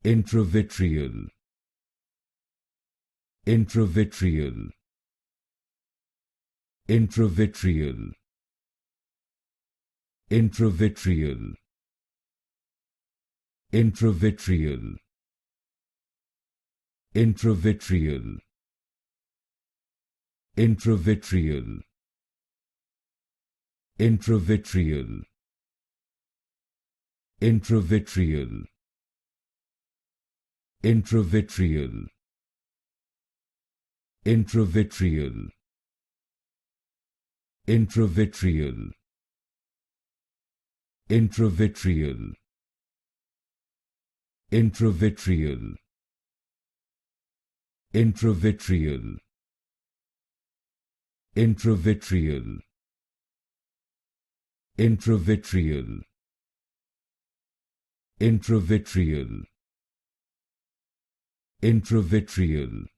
Intravitreal. Intravitreal. Intravitreal. Intravitreal. Intravitreal. Intravitreal. Intravitreal. Intravitreal. Intravitreal. Intravitreal. Intravitreal. Intravitreal. Intravitreal. Intravitreal. Intravitreal. Intravitreal. Intravitreal. Intravitreal. Intravitreal.